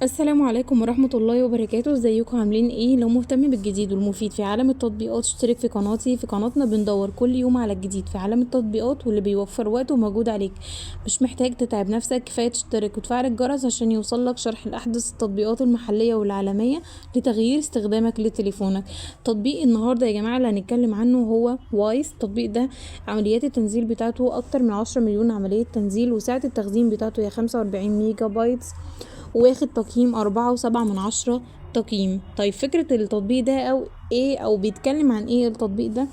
السلام عليكم ورحمة الله وبركاته. ازيكم عاملين ايه؟ لو مهتم بالجديد والمفيد في عالم التطبيقات اشترك في قناتي. في قناتنا بندور كل يوم على الجديد في عالم التطبيقات واللي بيوفر وقت ومجهود عليك. مش محتاج تتعب نفسك، كفاية تشترك وتفعل الجرس عشان يوصلك شرح الأحدث التطبيقات المحلية والعالمية لتغيير استخدامك لتليفونك. تطبيق النهاردة يا جماعة اللي هنتكلم عنه هو وايز. التطبيق ده عمليات التنزيل بتاعته أكتر من 10 مليون عملية تنزيل، وسعة التخزين بتاعته هي 45 ميجا بايتس، واخد تقييم 4.7 تقييم. طيب فكرة التطبيق ده او ايه، او بيتكلم عن ايه التطبيق ده؟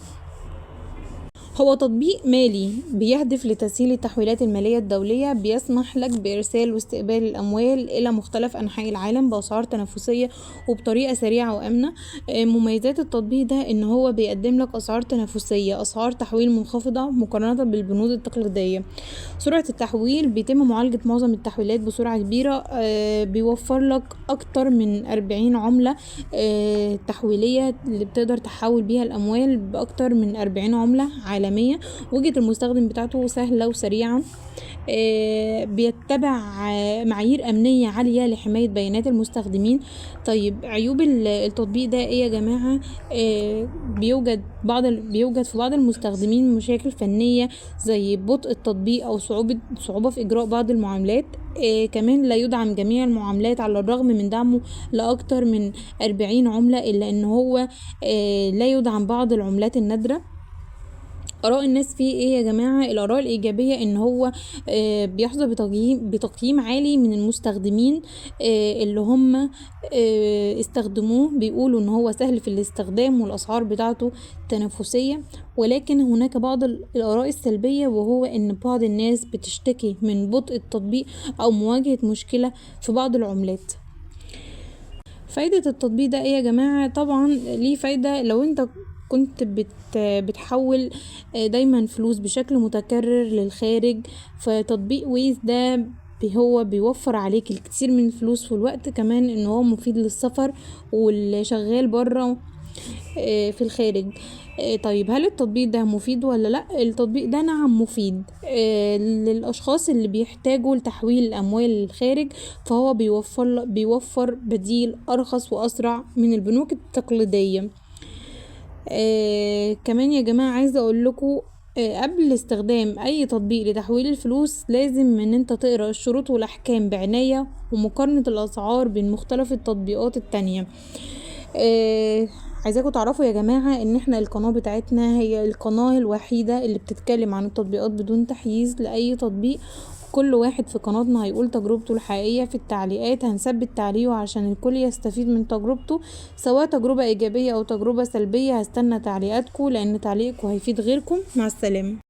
هو تطبيق مالي بيهدف لتسهيل التحويلات المالية الدولية، بيسمح لك بإرسال واستقبال الأموال إلى مختلف أنحاء العالم بأسعار تنافسية وبطريقة سريعة وآمنة. مميزات التطبيق ده إن هو بيقدم لك أسعار تنافسية، أسعار تحويل منخفضة مقارنة بالبنود التقليدية. سرعة التحويل بيتم معالجة معظم التحويلات بسرعة كبيرة. بيوفر لك أكتر من 40 عملة تحويلية اللي بتقدر تحول بيها الأموال بأكتر من 40 عملة عالمية. وجهة المستخدم بتاعته سهلة وسريعة. بيتبع معايير أمنية عالية لحماية بيانات المستخدمين. طيب عيوب التطبيق ده ايه يا جماعة؟ بيوجد في بعض المستخدمين مشاكل فنية زي بطء التطبيق أو صعوبة في إجراء بعض المعاملات. كمان لا يدعم جميع المعاملات على الرغم من دعمه لأكتر من 40 عملة، إلا إن هو لا يدعم بعض العملات النادرة. اراء الناس فيه ايه يا جماعه؟ الاراء الايجابيه ان هو بيحظى بتقييم عالي من المستخدمين اللي هم استخدموه. بيقولوا ان هو سهل في الاستخدام والاسعار بتاعته تنافسيه. ولكن هناك بعض الاراء السلبيه، وهو ان بعض الناس بتشتكي من بطء التطبيق او مواجهه مشكله في بعض العملات. فايدة التطبيق ده ايه يا جماعة؟ طبعا ليه فايدة لو انت كنت بتحول دايما فلوس بشكل متكرر للخارج. فتطبيق ويز ده هو بيوفر عليك الكثير من الفلوس، والوقت كمان ان هو مفيد للسفر واللي شغال بره في الخارج. طيب هل التطبيق ده مفيد ولا لا؟ التطبيق ده نعم مفيد للاشخاص اللي بيحتاجوا لتحويل الاموال للخارج، فهو بيوفر بديل ارخص واسرع من البنوك التقليدية. كمان يا جماعة عايزة اقول لكم قبل استخدام اي تطبيق لتحويل الفلوس لازم ان انت تقرأ الشروط والاحكام بعناية ومقارنة الاسعار بين مختلف التطبيقات التانية. عايزاكم تعرفوا يا جماعة ان احنا القناة بتاعتنا هي القناة الوحيدة اللي بتتكلم عن التطبيقات بدون تحييز لأي تطبيق. كل واحد في قناتنا هيقول تجربته الحقيقية في التعليقات، هنثبت تعليقه عشان الكل يستفيد من تجربته، سواء تجربة إيجابية أو تجربة سلبية. هستنى تعليقاتكم لأن تعليقكم هيفيد غيركم. مع السلامة.